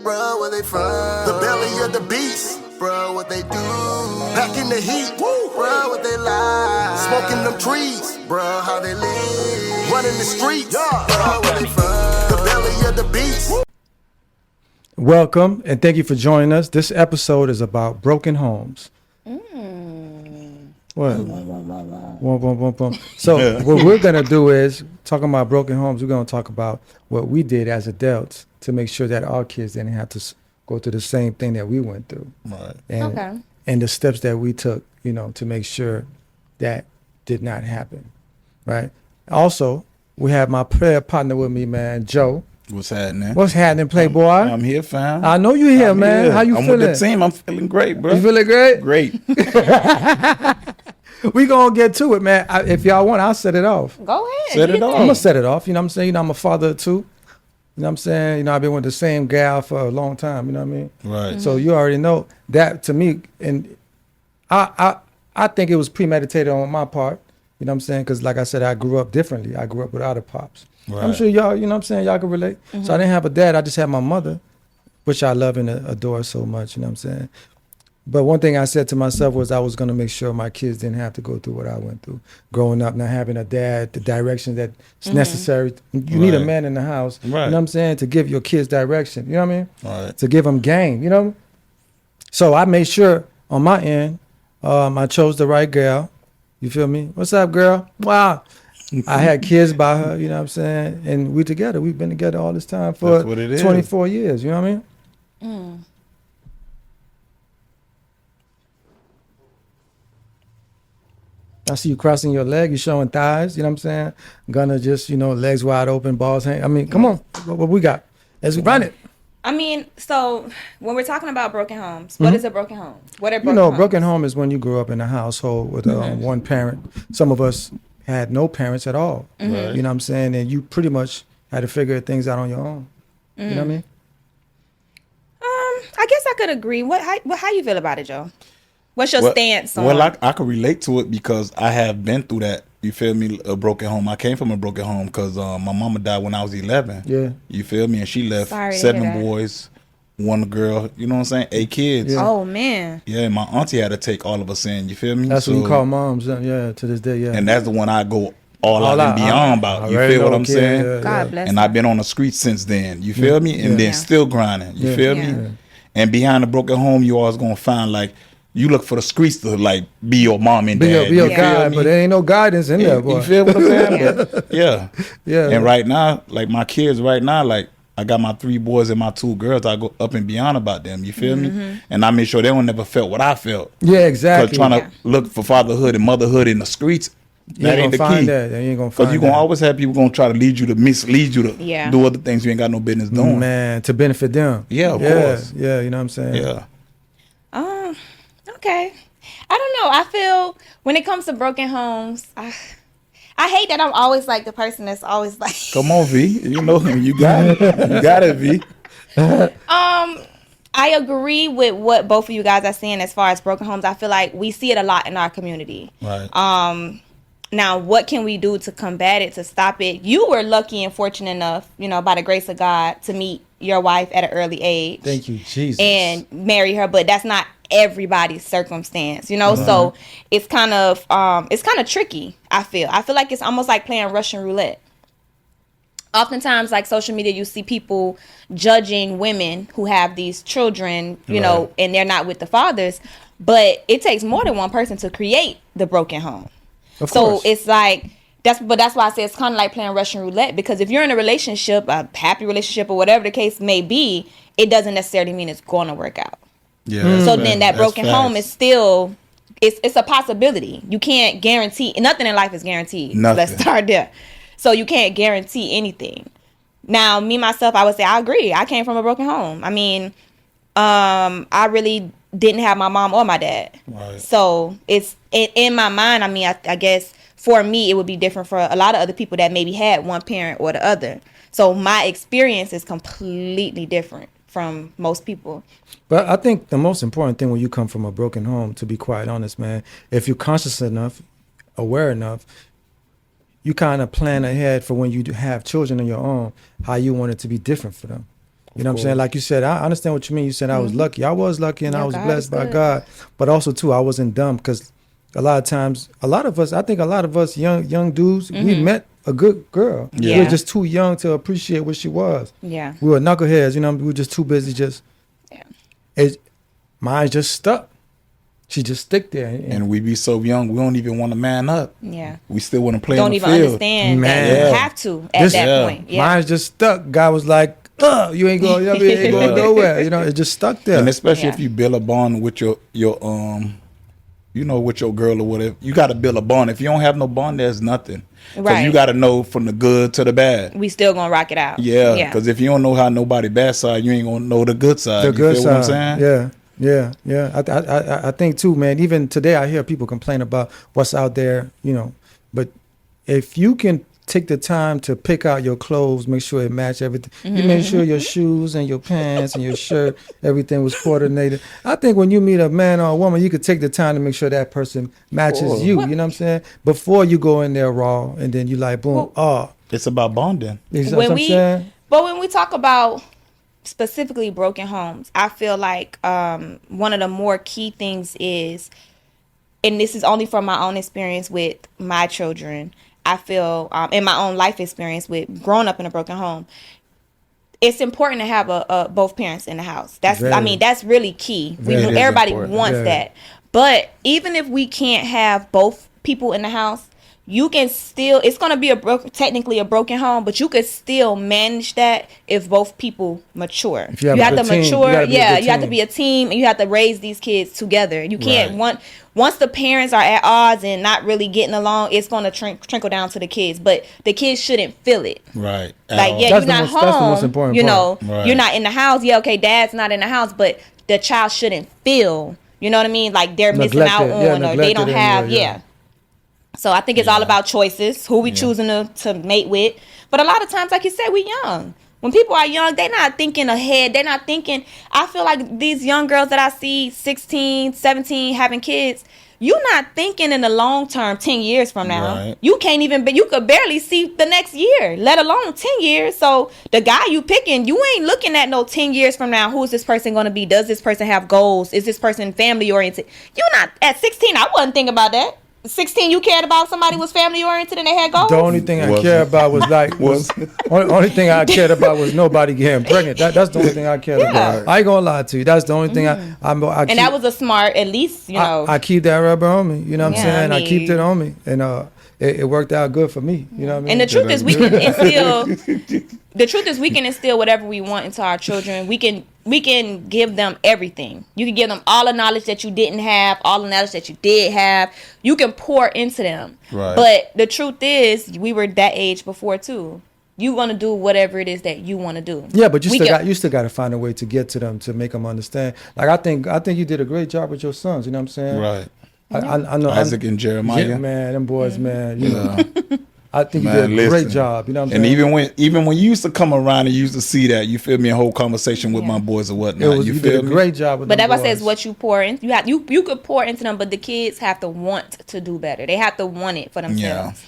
Bro, where they from? The belly of the beast. Bro, what they do? Back in the heat. Woo. Bro, what they like? Smoking them trees. Bro, how they live? Running the streets. Bro, where they from? The belly of the beast. Welcome and thank you for joining us. This episode is about broken homes. What? So what we're going to do is, talking about broken homes, we're going to talk about what we did as adults to make sure that our kids didn't have to go through the same thing that we went through. Right. And the steps that we took, to make sure that did not happen. Right. Also, we have my prayer partner with me, man, Joe. What's happening? What's happening, Playboy? I'm here, fam. I know you're here, man. Here. How you I'm feeling? with the team. I'm feeling great, bro. You feeling great? Great. We gonna get to it, man. If y'all want, I'll set it off. Go ahead. Set it off. I'm gonna set it off. You know what I'm saying? I'm a father of two. You know what I'm saying? I've been with the same gal for a long time. You know what I mean? Right. So you already know that to me, and I think it was premeditated on my part. You know what I'm saying? Because like I said, I grew up differently. I grew up without a pops. Right. I'm sure y'all, you know what I'm saying? Y'all can relate. So I didn't have a dad. I just had my mother, which I love and adore so much. You know what I'm saying? But one thing I said to myself was I was going to make sure my kids didn't have to go through what I went through. Growing up, not having a dad, the direction that's necessary. You need a man in the house, Right. you know what I'm saying, to give your kids direction. You know what I mean? Right. To give them game, you know? So I made sure on my end, I chose the right girl. You feel me? What's up, girl? Wow. I had kids by her, you know what I'm saying? And we together. We've been together all this time for That's what it is. 24 years. You know what I mean? I see you crossing your leg. You showing thighs. You know what I'm saying? Gonna just, legs wide open, balls hang. I mean, come on. What we got? Let's run it. I mean, so when we're talking about broken homes, what is a broken home? What are broken homes? Broken home is when you grew up in a household with one parent. Some of us had no parents at all. Right. You know what I'm saying? And you pretty much had to figure things out on your own. You know what I mean? I guess I could agree. How you feel about it, Joe? What's your stance on? Well, I can relate to it because I have been through that. You feel me? A broken home. I came from a broken home because my mama died when I was 11. Yeah. You feel me? And she left Sorry to hear 7 that. boys, 1 girl. You know what I'm saying? 8 kids. Yeah. Oh man. Yeah, and my auntie had to take all of us in. You feel me? That's what you call moms. Yeah, to this day, yeah. And that's the one I go all out out. and beyond about. I You already feel what know, I'm kid. saying? Yeah, God bless. And her. I've been on the streets since then. You feel me? And then Yeah. still grinding. You Yeah. feel Yeah. me? And behind a broken home, you always gonna find you look for the streets to be your mom and Be dad. your you guy, feel me? but there ain't no guidance in there, boy. You feel what I'm saying? Yeah. But, yeah. Yeah. And right now, my kids right now, I got my 3 boys and my 2 girls. I go up and beyond about them. You feel me? And I make sure they don't never felt what I felt. Yeah, exactly. Because trying to look for fatherhood and motherhood in the streets, You that ain't ain't the gonna key. find that. You ain't gonna Because find you're going to that. always have people going to try to mislead you to Yeah. do other things you ain't got no business doing. Man, to benefit them. Yeah, of course. Yeah, you know what I'm saying? Yeah. Okay. I don't know. I feel when it comes to broken homes, I hate that I'm always the person that's always Come on, V. You know him. You got it. You got it, V. I agree with what both of you guys are saying as far as broken homes. I feel like we see it a lot in our community. Right. Now, what can we do to combat it, to stop it? You were lucky and fortunate enough, by the grace of God, to meet your wife at an early age. Thank you, Jesus. And marry her, but that's not everybody's circumstance, So it's kind of tricky. I feel like it's almost like playing Russian roulette. Oftentimes, social media, you see people judging women who have these children, Right. and they're not with the fathers. But it takes more than one person to create the broken home. Of So course. it's that's why I say it's kind of like playing Russian roulette, because if you're in a relationship, a happy relationship or whatever the case may be, it doesn't necessarily mean it's going to work out. Yeah. So then that broken home is still, it's a possibility. You can't guarantee, nothing in life is guaranteed. Nothing. Let's start there. So you can't guarantee anything. Now, me, myself, I would say I agree. I came from a broken home. I mean, I really didn't have my mom or my dad. Right. So it's in my mind. I mean, I guess for me, it would be different for a lot of other people that maybe had one parent or the other. So my experience is completely different from most people. But I think the most important thing when you come from a broken home, to be quite honest, man, if you're conscious enough, aware enough, you kind of plan ahead for when you have children of your own, how you want it to be different for them. You know what I'm saying? Like you said, I understand what you mean. You said I was lucky. I was lucky and I was God blessed is by good. God. But also, too, I wasn't dumb because a lot of times, I think a lot of us young dudes, we met a good girl. Yeah. We were just too young to appreciate what she was. Yeah. We were knuckleheads, you know, we were just too busy just, mine just stuck. She just stick there. And we be so young, we don't even want to man up. Yeah. We still want to play Don't on the even field. understand Man. that you Yeah. have to at This- that Yeah. point. Yeah. Mine's just stuck. God was like, you ain't going, you ain't going nowhere. You know, it just stuck there. And especially Yeah. if you build a bond with your you know, with your girl or whatever, you got to build a bond. If you don't have no bond, there's nothing. 'Cause Right. you got to know from the good to the bad. We still gonna rock it out. Yeah, because if you don't know how nobody bad side, you ain't gonna know the good side. The You good feel side. what I'm saying? Yeah. I think too, man. Even today, I hear people complain about what's out there, you know. But if you can take the time to pick out your clothes, make sure it match everything. You make sure your shoes and your pants and your shirt, everything was coordinated. I think when you meet a man or a woman, you could take the time to make sure that person matches Cool. you. You know what I'm saying? Before you go in there raw, and then you like, boom, It's about bonding. you know when what I'm we saying? but when we talk about specifically broken homes, I feel like one of the more key things is, and this is only from my own experience with my children, I feel in my own life experience with growing up in a broken home, it's important to have a both parents in the house. That's that's really key. Very Everybody important. wants Yeah. that. But even if we can't have both people in the house, you can still, it's going to be technically a broken home, but you could still manage that if both people mature. If you have a have good to team, you mature. gotta be a Yeah, good you have to team. be a team, and you have to raise these kids together. You can't Right. once the parents are at odds and not really getting along, it's going to trickle down to the kids. But the kids shouldn't feel it. Right. At Like, all. yeah, That's you're the not most- that's the home. most important you part. know, Right. you're not in the house. Yeah, okay, dad's not in the house, but the child shouldn't feel, you know what I mean? Like they're missing out Neglected. Yeah, on, or they neglected don't in have, there, yeah. yeah. So I think it's all about choices, who we choosing to mate with. But a lot of times, like you said, we young. When people are young, they're not thinking ahead. They're not thinking. I feel like these young girls that I see, 16, 17, having kids, you're not thinking in the long term, 10 years from now. Right. You can't even, you could barely see the next year, let alone 10 years. So the guy you picking, you ain't looking at no 10 years from now. Who is this person going to be? Does this person have goals? Is this person family oriented? You're not, at 16, I wasn't thinking about that. 16, you cared about somebody was family oriented and they had goals? The only thing I Wasn't. cared about was only thing I cared about was nobody getting pregnant. That's the only thing I cared about. I ain't gonna lie to you. That's the only thing I And keep, that was a smart, at least, you know. I keep that rubber on me. You know what I'm Yeah, saying? I I keep mean- it on me, and it worked out good for me. You know what I mean? And the truth is, we can instill. The truth is, we can instill whatever we want into our children. We can give them everything. You can give them all the knowledge that you didn't have, all the knowledge that you did have. You can pour into them. Right. But the truth is, we were that age before too. You want to do whatever it is that you want to do. Yeah, but you We still got to find a way to get to them to make them understand. Like I think you did a great job with your sons. You know what I'm saying? Right. I know Isaac and Jeremiah. Yeah, man, them boys, man. You know, Yeah. I think you Man, did a great listen. job. You know what I'm And saying? even when you used to come around and you used to see that, you feel me, a whole conversation with my boys or whatnot. you You did feel a me? great job with But them that's why I says boys. what you pour in. You could pour into them, but the kids have to want to do better. They have to want it for themselves.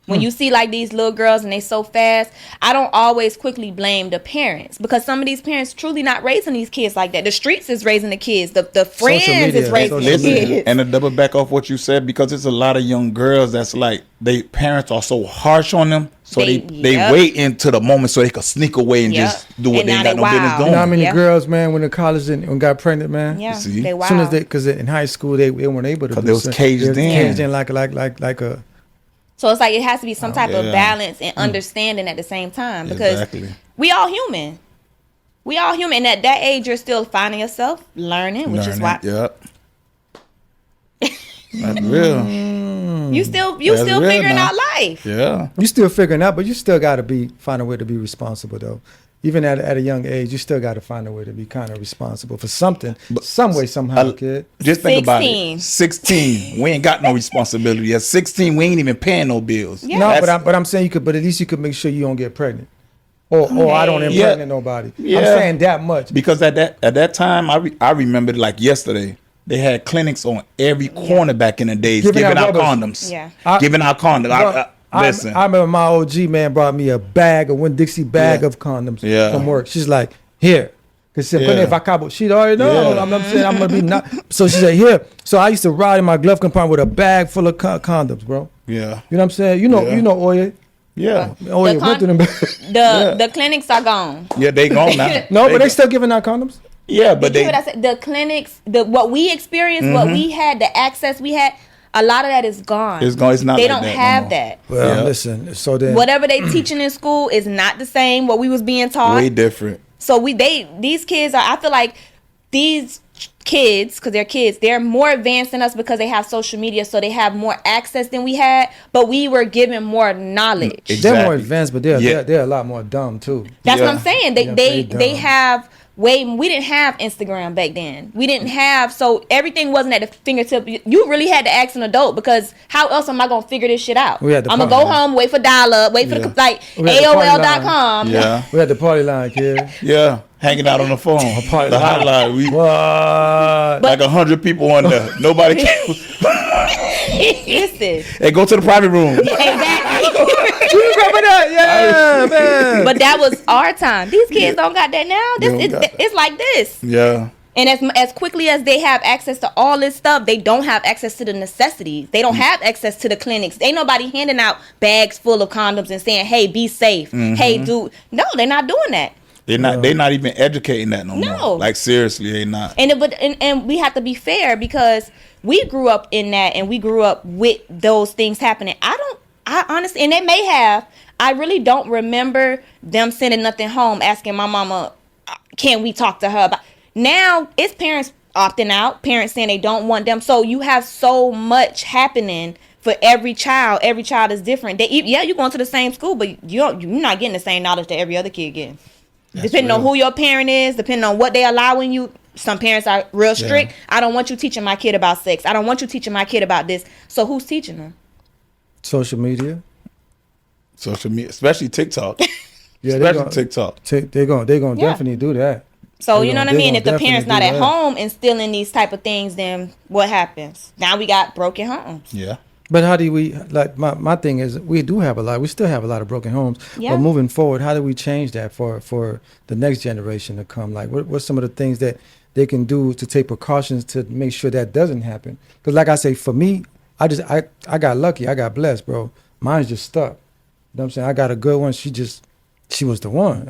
When you see like these little girls and they so fast, I don't always quickly blame the parents, because some of these parents truly not raising these kids like that. The streets is raising the kids. The friends media, is raising the social media. kids. And to double back off what you said, because there's a lot of young girls that's like, they parents are so harsh on them, so they Yep. wait into the moment so they can sneak away and Yep. just do what And they now ain't got they no business wild. doing. You know how many Yeah. girls, man, went to college and got pregnant, man? Yeah, See? they As wild. soon as because in high school they weren't able to. 'Cause do they was so- caged they was in. Caged in like a. So it's like it has to be some type of yeah. balance and understanding at the same time, because Exactly. we all human. We all human. And at that age, you're still finding yourself, learning, which is why Yep. That's real. you still That's real figuring now. out life. Yeah. You still figuring out, but you still got to find a way to be responsible though. Even at a young age, you still got to find a way to be kind of responsible for something, some way, somehow, kid. Just think about 16. it. 16. We ain't got no responsibility. At 16, we ain't even paying no bills. Yeah. No, That's- but I'm saying you could, but at least you could make sure you don't get pregnant, or I don't Yeah. impregnate nobody. I'm Yeah. saying that much. Because at that time, I remember it like yesterday. They had clinics on every corner back in the days, Giving giving out out rubbers. condoms. Yeah. Giving out condoms. Listen. I remember my OG man brought me a bag, a Winn-Dixie bag of condoms from work. She's like, here. Because she said, if I cobble, she'd already know. Yeah. I'm saying I'm going to be not. So she said, here. So I used to ride in my glove compartment with a bag full of condoms, bro. Yeah. You know what I'm saying? You know Oye. Yeah. Oye went to them. The clinics are gone. Yeah, they gone now. No, but they still giving out condoms? Yeah, but Did you hear what I said? The clinics, what we experienced, what we had, the access we had, a lot of that is gone. It's gone. It's not. They like don't that have no more. that. Well, Yeah. listen. So then. Whatever they teaching in school is not the same what we was being taught. Way different. So these kids are, I feel like these kids, because they're kids, they're more advanced than us because they have social media, so they have more access than we had, but we were given more knowledge. Exactly. They're more advanced, but they're a lot more dumb too. That's what Yeah. I'm saying. Yeah, They dumb. have we didn't have Instagram back then. We didn't have, so everything wasn't at the fingertip. You really had to ask an adult, because how else am I gonna figure this shit out? We had the I'm gonna go party. home, wait for dial up, wait for Yeah. the like We had the party AOL.com. Yeah. We had the party line, kid. Yeah. Hanging out on the phone. party The line. hotline. We What? like 100 people on there. Nobody can. Listen, Hey, go to the private room. exactly. You remember that? Yeah, man. But that was our time. These kids don't got that now. They don't got that. It's like this. Yeah. And as quickly as they have access to all this stuff, they don't have access to the necessities. They don't have access to the clinics. Ain't nobody handing out bags full of condoms and saying, "Hey, be safe." Hey, do no, they're not doing that. They're not even educating that no No. more. Like seriously, they not. And we have to be fair, because we grew up in that, and we grew up with those things happening. I honestly, and they may have. I really don't remember them sending nothing home asking my mama, "Can we talk to her about?" Now it's parents opting out, parents saying they don't want them. So you have so much happening for every child. Every child is different. You're going to the same school, but you're not getting the same knowledge that every other kid getting. Depending on who your parent is, depending on what they allowing you. Some parents are real strict. I don't want you teaching my kid about sex. I don't want you teaching my kid about this. So who's teaching them? Social media. Social media, especially TikTok. Yeah, Especially TikTok. They're gonna Yeah. definitely do that. So They you know gonna- what I they mean? gonna If the parents definitely not do at that. home instilling these type of things, then what happens? Now we got broken homes. Yeah. But how do we, like, my thing is, we still have a lot of broken homes. Yeah. But moving forward, how do we change that for the next generation to come? Like, what's some of the things that they can do to take precautions to make sure that doesn't happen? Because like I say, for me, I got lucky. I got blessed, bro. Mine's just stuck. You know what I'm saying? I got a good one. She was the one.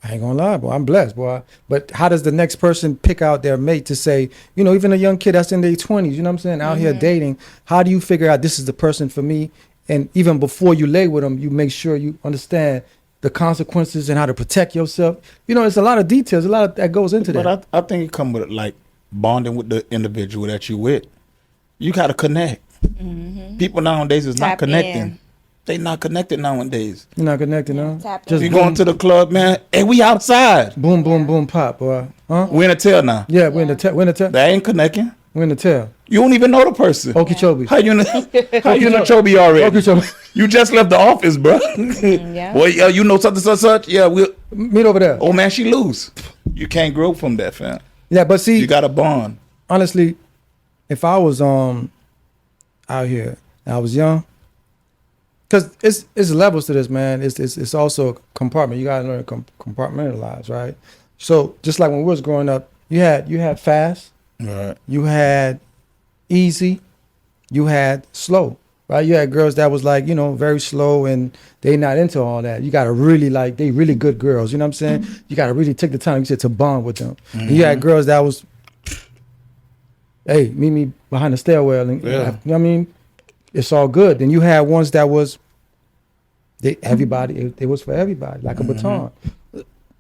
I ain't gonna lie, boy. I'm blessed, boy. But how does the next person pick out their mate to say, you know, even a young kid that's in their 20s, you know what I'm saying, out here dating, how do you figure out this is the person for me? And even before you lay with them, you make sure you understand the consequences and how to protect yourself. You know, it's a lot of details, a lot that goes into that. But I think it come with like bonding with the individual that you with. You gotta connect. People nowadays is not Tap connecting. in. They not connected nowadays. You're not connected, no? Tap Just You in. going to the club, man? Hey, we outside. boom, boom, boom, pop, boy. Huh? We in a tail now. Yeah, we're in the tail. We're in the tail. They ain't connecting. We're in the tail. You don't even know the person. Okeechobee. How you know? How you know Chobe already? Okeechobee. You just left the office, bro. Yeah. Boy, yeah, you know such. Yeah, we. Meet over there. Oh man, she lose. You can't grow from that, fam. Yeah, but see, You got a bond. honestly, if I was out here and I was young, because it's levels to this, man. It's also a compartment. You gotta learn to compartmentalize, right? So just like when we was growing up, you had fast, Right. you had easy, you had slow, right? You had girls that was like, you know, very slow and they not into all that. You gotta really like, they really good girls, you know what I'm saying? You gotta really take the time, you said, to bond with them. And you had girls that was, hey, meet me behind the stairwell, and Yeah. you know what I mean? It's all good. Then you had ones that was, it was for everybody, like a baton.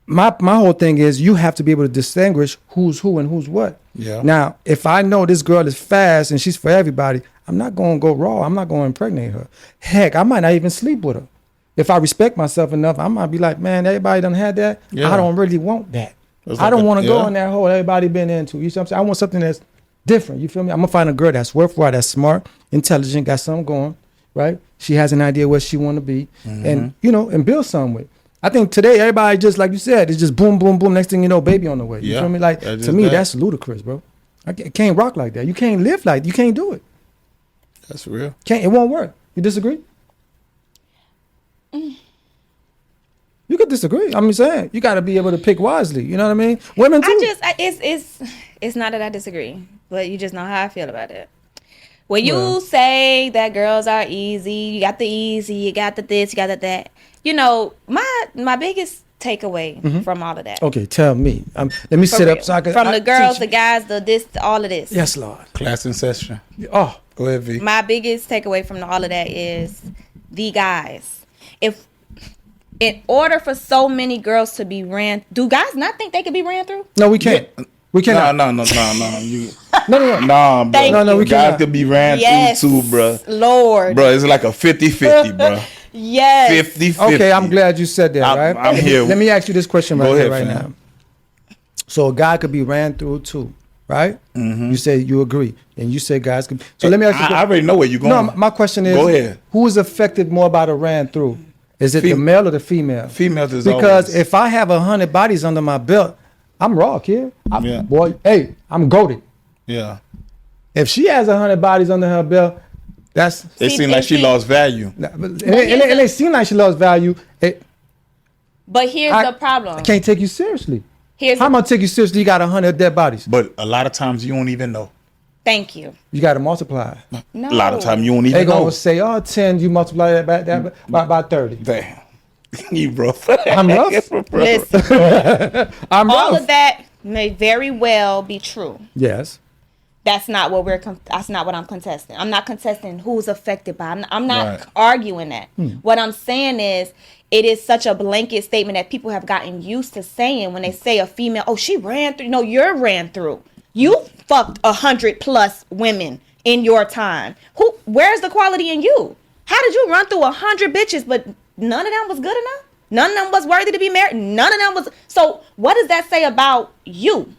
My whole thing is you have to be able to distinguish who's who and who's what. Yeah. Now, if I know this girl is fast and she's for everybody, I'm not going to go raw. I'm not going to impregnate her. Heck, I might not even sleep with her. If I respect myself enough, I might be like, man, everybody done had that. Yeah. I don't really want that. That's I like don't want to go yeah. in that hole everybody been into. You see what I'm saying? I want something that's different. You feel me? I'm going to find a girl that's worthwhile, that's smart, intelligent, got something going, right? She has an idea where she want to be and, you know, and build something with. I think today everybody just, like you said, it's just boom, boom, boom. Next thing you know, baby on the way. You Yeah. feel me? Like, That's to just me, that. that's ludicrous, bro. I can't rock like that. You can't live like, you can't do it. That's real. It won't work. You disagree? You could disagree. I'm saying you got to be able to pick wisely. You know what I mean? Women too. It's not that I disagree, but you just know how I feel about it. When you say that girls are easy, you got the easy, you got the this, you got the that. You know, my biggest takeaway from all of that. Okay, tell me. Let me sit up so I can. From the girls, the guys, the this, all of this. Yes, Lord. Class in session. Oh, Go ahead, V. My biggest takeaway from all of that is the guys. If in order for so many girls to be do guys not think they could be ran through? no, we can't. We cannot. No. You, No. nah, bro. Thank No, we Guys cannot. could be ran Yes, through too, bro. Lord. Bro, it's like a 50-50, bro. Yes. 50-50. Okay, I'm glad you said that. I'm- Right? I'm here. Let me ask you this question Go right ahead, here, right fam. now. So a guy could be ran through too, right? You say you agree, and you say guys could. So let me ask you. I already know where you're going. No, my question is, Go ahead. who is affected more by the ran through? Is it the male or the female? Females is because always. if I have 100 bodies under my belt, I'm raw, kid. Yeah. Boy, hey, I'm goated. Yeah. If she has 100 bodies under her belt, that's It See, seemed like she see- lost value. and it seems like she lost value. But here's I the problem. I can't take you seriously. Here's How am I gonna take you seriously? You got 100 dead bodies. But a lot of times you don't even know. Thank you. You got to multiply. No. A lot of times you don't They even know. gonna say, "Oh, 10, you multiply that by 30." Damn. You rough. I'm rough. Listen, I'm all rough. of that may very well be true. Yes. That's not what that's not what I'm contesting. I'm not contesting who's affected by. I'm not Right. arguing that. What I'm saying is it is such a blanket statement that people have gotten used to saying when they say a female, oh, she ran through. No, you're ran through. You fucked 100+ women in your time. Where's the quality in you? How did you run through 100 bitches, but none of them was good enough? None of them was worthy to be married. None of them was. So what does that say about you?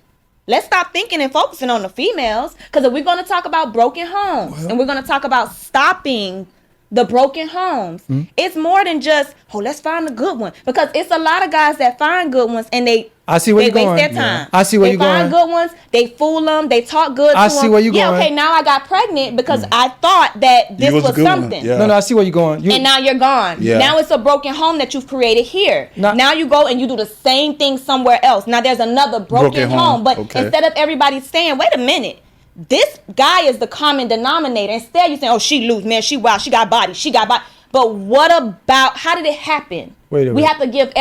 Let's stop thinking and focusing on the females. Because if we're going to talk about broken homes and we're going to talk about stopping the broken homes, it's more than just, oh, let's find a good one. Because it's a lot of guys that find good ones and they I see where they you're waste going. their Yeah. time. I see where they you're find going. good ones. They fool them. They talk good I to see them. where you're Yeah, going. okay, now I got pregnant because I thought that this You was a was good one. something. Yeah. No, I see where you're going. And now you're gone. Yeah. Now it's a broken home that you've created here. Now you go and you do the same thing somewhere else. Now there's another broken home. home. But Okay. instead of everybody saying, wait a minute, this guy is the common denominator. Instead you saying, oh, she loose, man, she wild, she got body, she got body. But what about, how did it happen? Wait a we minute. have to give,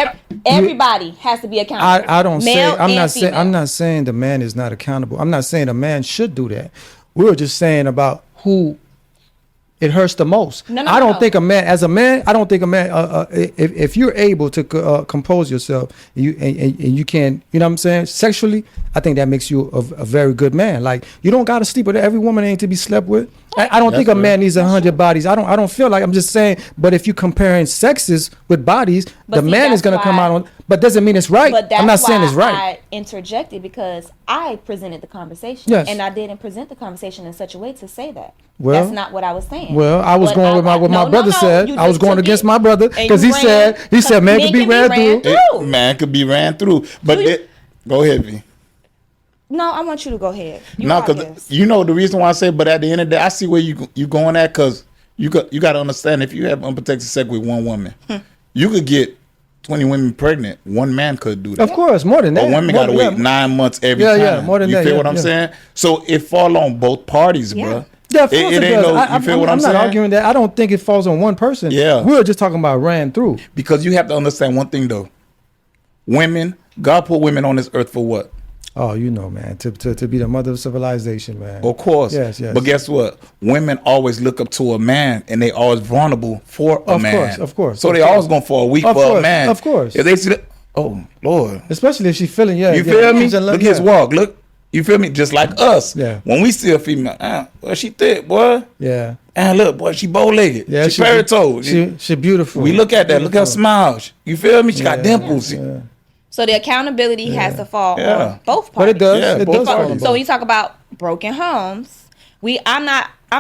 everybody has to be accountable. I don't say Male I'm and not saying female. I'm not saying the man is not accountable. I'm not saying a man should do that. We were just saying about who it hurts the most. No, I don't no. think a man, as a man, I don't think a man. If you're able to compose yourself, and you can, you know what I'm saying, sexually, I think that makes you a very good man. Like you don't got to sleep with every woman ain't to be slept with. I don't think a man needs 100 bodies. I don't feel like I'm just saying. But if you're comparing sexes with bodies, But the see, man is that's going to come why- out on. But doesn't mean it's right. But that's I'm not saying it's why right. I interjected because I presented the conversation. Yes. And I didn't present the conversation in such a way to say that. Well- That's not what I was saying. Well, I was But going with what my brother said. you I was just going took against it my brother and because you he said man men could be ran through. through. Man could be ran through. But Do you- go ahead, V. No, I want you to go ahead. You No, are because this. you know the reason why I say, but at the end of the day, I see where you going at, because you got to understand, if you have unprotected sex with one woman, you could get 20 women pregnant. One man could do that. Of course, more than that. But women More got to than- wait 9 months every Yeah, time. yeah, more than you that, feel yeah, what I'm yeah. saying? So it fall on both parties, Yeah. bro. Yeah, of course it, ain't does. no, you feel what I'm saying? not arguing that. I don't think it falls on one person. Yeah. We were just talking about ran through. Because you have to understand one thing, though. Women, God put women on this earth for what? Oh, you know, man, to be the mother of civilization, man. Of course. Yes, yes. But guess what? Women always look up to a man, and they always vulnerable for a Of man. course, of course, So of they course. always going for a week Of for a course, man. of course. If they see that, oh, Lord. Especially if she's feeling, yeah. You yeah, feel me? she's in love, Look his yeah. walk. Look. You feel me? Just like us. Yeah. When we see a female, well, she thick, boy. Yeah. And look, boy, she bow-legged. Yeah, she fairy-toed. She beautiful. We look at that. Look at her Beautiful. smile. You feel me? She got dimples. Yeah. So the accountability has to fall Yeah. on both parties. But it does. Yeah, it both does fall on parties. So when both. you talk about broken homes, I'm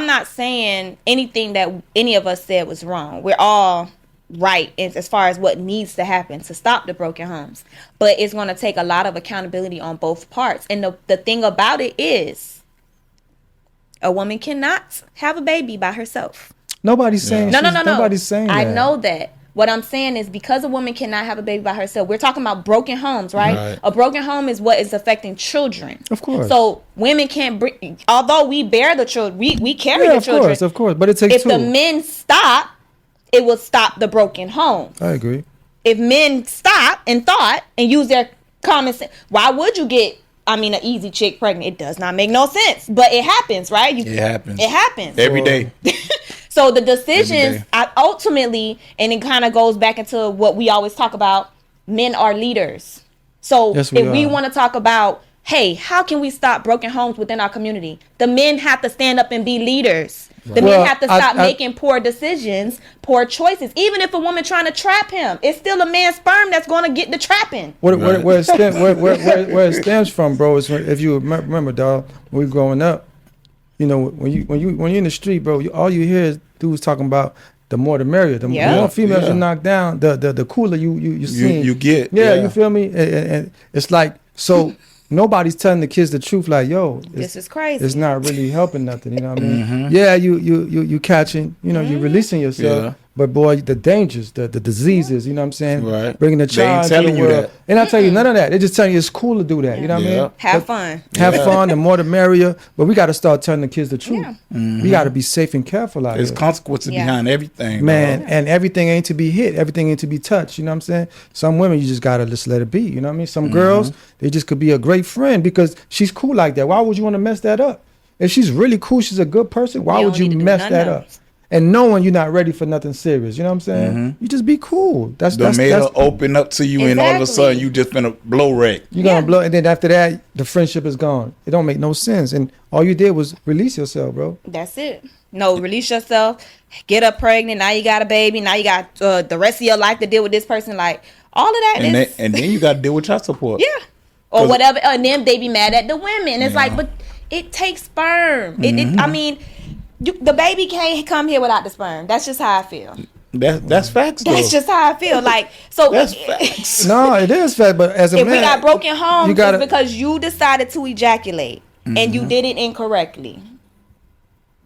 not saying anything that any of us said was wrong. We're all right as far as what needs to happen to stop the broken homes. But it's going to take a lot of accountability on both parts. And the thing about it is a woman cannot have a baby by herself. Nobody's saying. No. Nobody's saying I that. know that. What I'm saying is because a woman cannot have a baby by herself, we're talking about broken homes, right? Right. A broken home is what is affecting children. Of course. So women can't bring, although we bear the children, we carry Yeah, the of children. course, of course. But it takes If two. the men stop, it will stop the broken home. I agree. If men stop and thought and use their common sense, why would you get, an easy chick pregnant? It does not make no sense, but it happens, right? It happens. It happens. Every day. So the decisions, Every ultimately, and it kind of goes back into what we always talk about, men are leaders. So Yes, we if we are. want to talk about, hey, how can we stop broken homes within our community? The men have to stand up and be leaders. The Well, men have to stop I- making poor decisions, poor choices. Even if a woman trying to trap him, it's still a man's sperm that's going to get the trapping. Where it stems from, bro, is if you remember, dog, when we were growing up, when you're in the street, bro, all you hear is dudes talking about the more the merrier. The Yeah. more females Yeah. you knock down, the cooler you see. you get. Yeah, Yeah. you feel me? And it's like, so nobody's telling the kids the truth. Like, yo, This is crazy. It's not really helping nothing. You know what I mean? Yeah, you catching. You're releasing yourself. Yeah. But boy, the dangers, the diseases. You know what I'm saying? Right. Bringing the They ain't child into telling the you world. that. And I tell you none of that. They just telling you it's cool to do that. You know what I Yeah. mean? Have But fun. Have Yeah. fun. The more the merrier. But we got to start telling the kids the truth. Yeah. We got to be safe and careful out There's here. consequences Yeah. behind everything. Man, dog. and everything ain't to be hit. Everything ain't to be touched. You know what I'm saying? Some women, you just got to just let it be. You know what I mean? Some girls, they just could be a great friend because she's cool like that. Why would you want to mess that up? If she's really cool, she's a good person, why You would don't you need to do mess nothing that else. up? And knowing you're not ready for nothing serious. You know what I'm saying? You just be cool. That's Done made her that's open up to you, and all of a Exactly. sudden you just been a blow wreck. you're gonna Yeah. blow, and then after that, the friendship is gone. It don't make no sense. And all you did was release yourself, bro. That's it. No, release yourself. Get up pregnant. Now you got a baby. Now you got the rest of your life to deal with this person. Like all of that And is, then you got to deal with child support. yeah, or 'Cause- whatever. And then they be mad at the women. It's Yeah. like, but it takes sperm. I mean, the baby can't come here without the sperm. That's just how I feel. That's facts. That's though. just how I feel. Like so. That's facts. No, it is fact, but as a If man, we got broken homes, you gotta- it's because you decided to ejaculate and you did it incorrectly.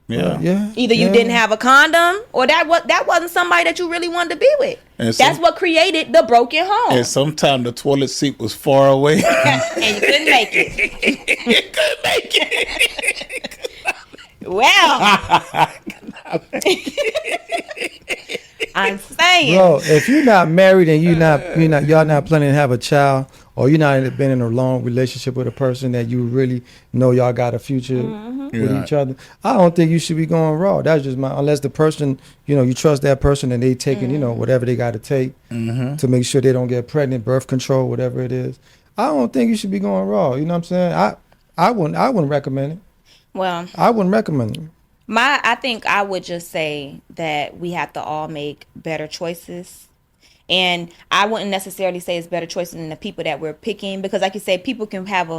Yeah. yeah, Either you yeah. didn't have a condom, or that wasn't somebody that you really wanted to be with. And That's what created the broken home, And sometimes the toilet seat was far away. and you couldn't make it. Couldn't make it. Well, I'm saying, Bro, if you're not married and y'all not planning to have a child, or you're not been in a long relationship with a person that you really know y'all got a future with Yeah. each other, I don't think you should be going raw. That's just unless the person, you trust that person and they taking, whatever they got to take to make sure they don't get pregnant, birth control, whatever it is. I don't think you should be going raw. You know what I'm saying? I wouldn't recommend it. well, I wouldn't recommend it. I think I would just say that we have to all make better choices. And I wouldn't necessarily say it's better choices than the people that we're picking, because like you said, people can have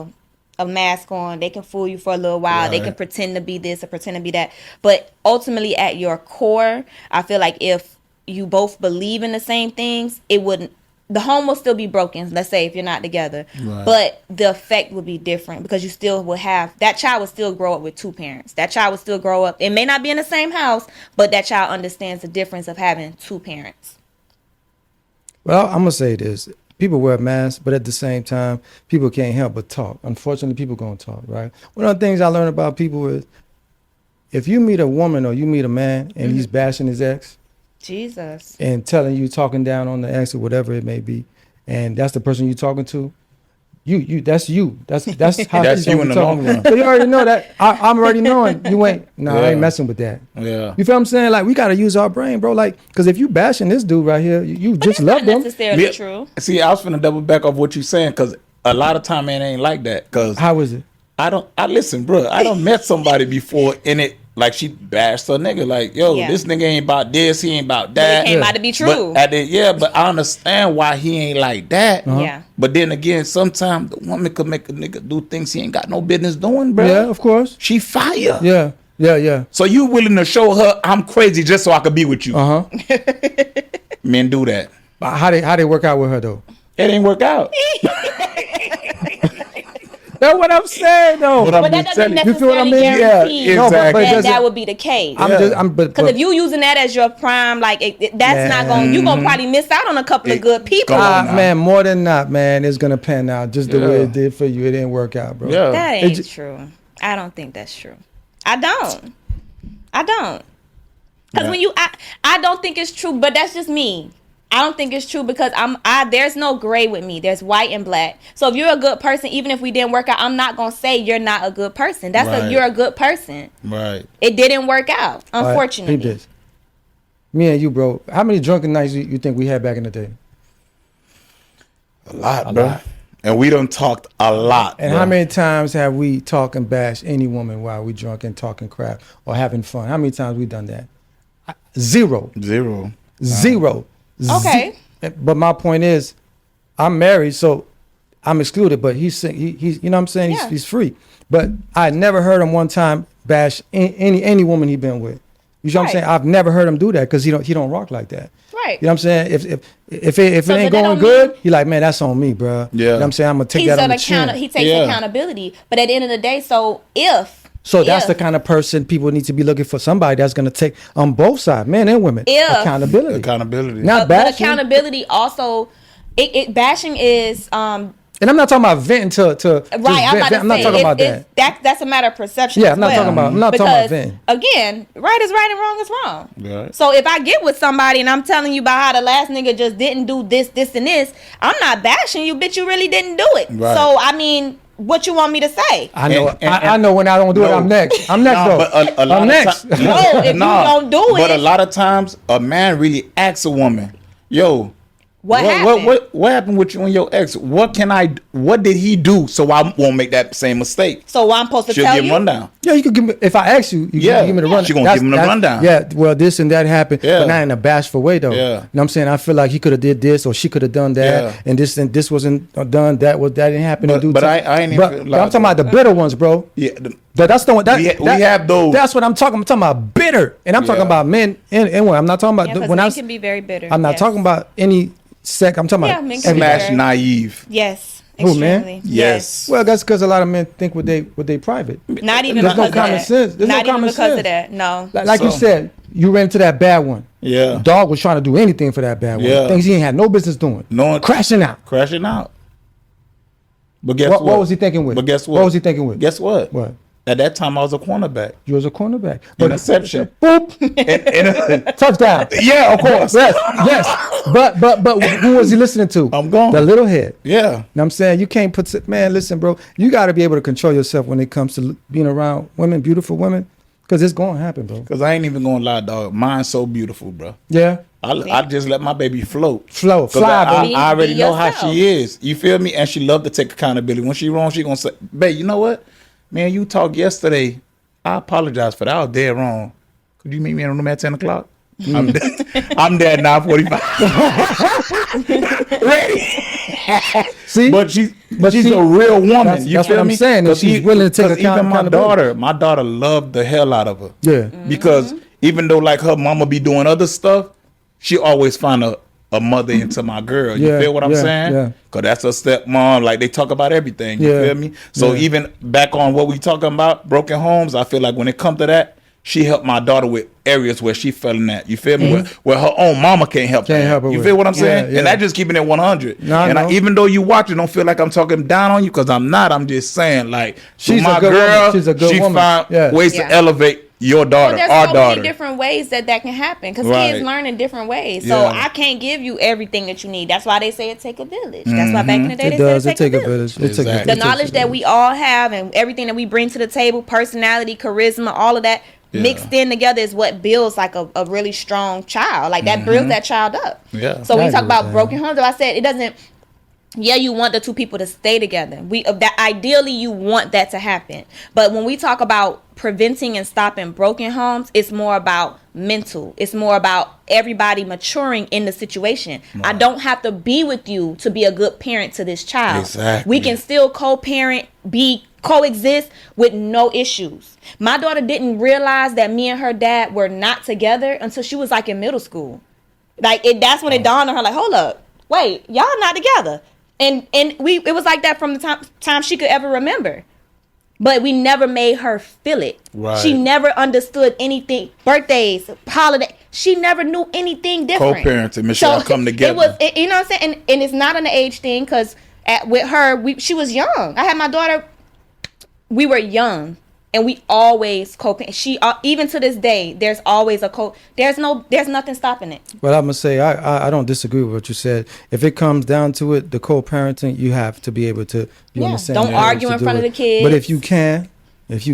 a mask on, they can fool you for a little while, they can Right. pretend to be this or pretend to be that. But ultimately at your core, I feel like if you both believe in the same things, the home will still be broken, let's say, if you're not together. Right. But the effect would be different, because you still will have, that child will still grow up with two parents. That child will still grow up. It may not be in the same house, but that child understands the difference of having two parents. Well, I'm gonna say this: people wear masks, but at the same time, people can't help but talk. Unfortunately, people gonna talk, right? One of the things I learned about people is, if you meet a woman or you meet a man and he's bashing his ex Jesus. and telling you, talking down on the ex or whatever it may be, and that's the person you're talking to, that's you. That's how That's she's you gonna in be the talking. long run. So you already know that. I'm already knowing you ain't. No, I Yeah. ain't messing with that. Yeah. You feel what I'm saying? Like, we gotta use our brain, bro. Like, because if you bashing this dude right here, you just It's love not them. necessarily Yeah. true. See, I was finna double back off what you saying, because a lot of time it ain't like that. Because How is it? I listen, bro. I done met somebody before in it, like she bashed her nigga, like, yo, Yeah. this nigga ain't about this, he ain't about But that. it came out to be true. But I understand why he ain't like that. Yeah. But then again, sometimes the woman could make a nigga do things he ain't got no business doing, bro. Yeah, of course. She fire. Yeah. So you willing to show her I'm crazy just so I could be with you? Uh huh. Men do that. How they work out with her though? It ain't work out. That's what I'm saying, though. But I'm But that just doesn't telling you. You feel what I necessarily mean? guarantee Yeah, exactly. No, but that would be the case. But Because if you using that as your prime, like that's not going. You're gonna probably miss out on a couple of good people. Come on. man, more than not, man, it's gonna pan out just the way Yeah. it did for you. It didn't work out, bro. Yeah. That It ain't ju- true. I don't think that's true. I don't. Because Yeah. I don't think it's true, but that's just me. I don't think it's true because there's no gray with me. There's white and black. So if you're a good person, even if we didn't work out, I'm not gonna say you're not a good person. Right. You're a good person. Right. It didn't work out, All right, unfortunately. peep this. Me and you, bro. How many drunken nights you think we had back in the day? A lot, bro. And we done talked a lot. And bro. how many times have we talked and bashed any woman while we drunk and talking crap or having fun? How many times we done that? Zero. Zero. Zero. Okay. But my point is, I'm married, so I'm excluded. But he's you know what I'm saying? Yeah. He's free. But I never heard him one time bash any woman he been with. You know what I'm Right. saying? I've never heard him do that because he don't rock like that. Right. You know what I'm saying? If it So ain't that going don't good, mean- he like, man, that's on me, bro. Yeah. You know what I'm saying? I'm gonna take that on the chin. He takes Yeah. accountability. But at the end of the day, so if So that's if- the kind of person people need to be looking for. Somebody that's gonna take on both sides, men and women, If- accountability. Accountability. Not but bashing. accountability also, it bashing is And I'm not talking about venting to just right. I'm vent. not, I'm not talking about that. That's a matter of perception. Yeah, as I'm not well. talking about. I'm not talking about Because, venting. again, right is right and wrong is wrong. Right. So if I get with somebody and I'm telling you about how the last nigga just didn't do this, and this, I'm not bashing you, bitch. You really didn't do it. Right. So I mean, what you want me to say? I know. And- I know when I don't do it, No. I'm next. I'm next Nah, though. but a lot I'm of next. ti- No, if you don't do But it- a lot of times, a man really asks a woman, "Yo, What happened? What happened with you and your ex? What did he do so I won't make that same mistake?" So I'm supposed to She'll tell give you? rundown. Yeah, you could give me if I ask you. You Yeah. can give me the rundown. She gonna give him the rundown. Yeah, well, this and that happened, Yeah. but not in a bashful way though. Yeah. You know what I'm saying? I feel like he could have did this or she could have done that, Yeah. and this wasn't done. That didn't happen. in But- due but time. I ain't even But feel I'm like talking about the bitter ones, bro. Yeah, That's the one. That, We have those. That's what I'm talking. I'm talking about bitter, and I'm talking Yeah. about men and women. I'm not talking about Yeah, 'cause when men I. can be very bitter. I'm not Yes. talking about any sex. I'm talking Yeah, about men can be everybody. smash very- naive. Yes. Who, man? Extremely. Yes. Well, that's because a lot of men think what they private. Not even There's no because common of that. sense. There's no Not even common because sense. of that. No. Like you So- said, you ran into that bad one. Yeah. Dog was trying to do anything for that bad one. Yeah. Things he ain't had no business doing. No one- Crashing out. Crashing out. But guess What what? was he thinking with? But guess what? What was he thinking with? Guess what? What? At that time, I was a cornerback. You was a cornerback. Interception. Boop. And Touchdown. yeah, of course. Yes. But who was he listening to? I'm gone. The little head. Yeah. You know what I'm saying? You can't man, listen, bro. You got to be able to control yourself when it comes to being around women, beautiful women, because it's going to happen, bro. Because I ain't even going to lie, dog. Mine's so beautiful, bro. Yeah. I just let my baby float. Flow. 'Cause Fly, I, baby. I already Be know how yourself. she is. You feel me? And she love to take accountability. When she wrong, she gonna say, "Babe, you know what? Man, you talked yesterday. I apologize for that. I was dead wrong. Could you meet me in the room at 10 o'clock? I'm there at 9:45. Ready. See? But she's see, a real woman. that's- you that's feel what I'm me? saying, and 'Cause she's willing to take 'cause even accountability. my daughter loved the hell out of her. Yeah. Because even though like her mama be doing other stuff, she always find a mother into my girl. You Yeah, feel what I'm yeah, saying? yeah. Cause that's her stepmom. Like they talk about everything. You Yeah, feel me? So yeah. even back on what we talking about, broken homes, I feel like when it come to that, she helped my daughter with areas where she fell in that. You feel me? Where her own mama can't help Can't her. help her You with. feel what I'm saying? Yeah, yeah. And I just keeping it 100. No, I and know. even though you watch it, don't feel like I'm talking down on you because I'm not. I'm just saying like She's my a good girl, woman. She's a good she woman. found Yeah. ways Yeah. to elevate your daughter, Well, there's our so daughter. many different ways that can happen because Right. kids learn in different ways. So Yeah. I can't give you everything that you need. That's why they say it take a village. That's why back in the day It they does. said It take a village. It take Exactly. a The it takes knowledge a that village. we all have and everything that we bring to the table, personality, charisma, all of that Yeah. mixed in together is what builds like a really strong child. Like that builds that child up. Yeah. So when I you talk agree with about that. broken homes, though, I said it doesn't. Yeah, you want the two people to stay together. That ideally you want that to happen. But when we talk about preventing and stopping broken homes, it's more about mental. It's more about everybody maturing in the situation. I don't have to be with you to be a good parent to this child. Exactly. We can still co-parent, coexist with no issues. My daughter didn't realize that me and her dad were not together until she was like in middle school. Like that's when it dawned on her, like, hold up, wait, y'all not together. And it was like that from the time she could ever remember. But we never made her feel it. Right. She never understood anything. Birthdays, holiday. She never knew anything different. Co-parenting, Michelle, come together. It was, you know what I'm saying? And it's not an age thing because with her, she was young. I had my daughter. We were young, and we always co-parent. She even to this day, there's always there's nothing stopping it. Well, I'm gonna say I don't disagree with what you said. If it comes down to it, the co-parenting, you have to be able to be on the same Don't page argue to in do front of it. the kids. But if you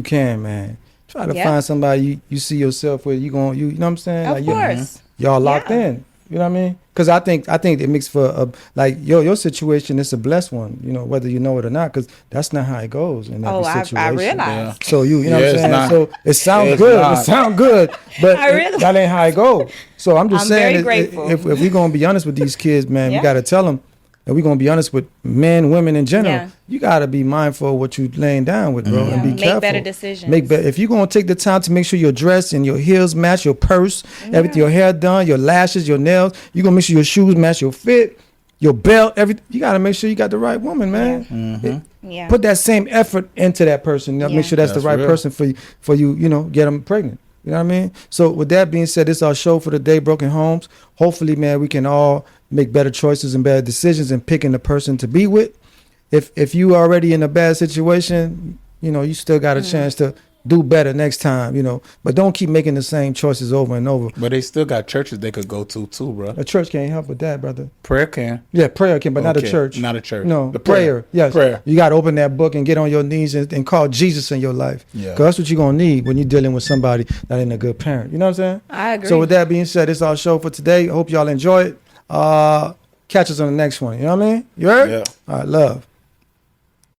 can, man, try to Yep. find somebody you see yourself with. You know what I'm saying? Of Like, course. y'all locked Yeah. in. You know what I mean? Because I think it makes for like your situation is a blessed one. You know, whether you know it or not, because that's not how it goes in every situation. I realize. So you know Yeah, what I'm it's saying? not. So it sounds It's good. not. It sounds good, but I realize. that ain't how it goes. So I'm just I'm saying, very grateful. if we're gonna be honest with these kids, man, Yeah. we gotta tell them, and we're gonna be honest with men, women in general. Yeah. You gotta be mindful of what you laying down with, bro, and be Make careful. better decisions. Make better. If you're gonna take the time to make sure your dress and your heels match, your purse, everything, your hair done, your lashes, your nails, you gonna make sure your shoes match your fit, your belt, everything. You gotta make sure you got the right woman, man. Yeah. Put that same effort into that person. Yeah. Make sure that's the That's right real. person for you. You know, get them pregnant. You know what I mean? So with that being said, this is our show for the day, Broken Homes. Hopefully, man, we can all make better choices and better decisions in picking the person to be with. If you already in a bad situation, you know, you still got a chance to do better next time, you know. But don't keep making the same choices over and over. But they still got churches they could go to too, bro. A church can't help with that, brother. Prayer can. Yeah, prayer can, but not a Okay, church. not a church. No, The prayer. prayer. Yes, Prayer. You got to open that book and get on your knees and call Jesus in your life. Yeah. Because that's what you're going to need when you're dealing with somebody that ain't a good parent. You know what I'm saying? I agree. So with that being said, this is our show for today. Hope y'all enjoy it. Catch us on the next one. You know what I mean? You heard? Yeah. All right, love.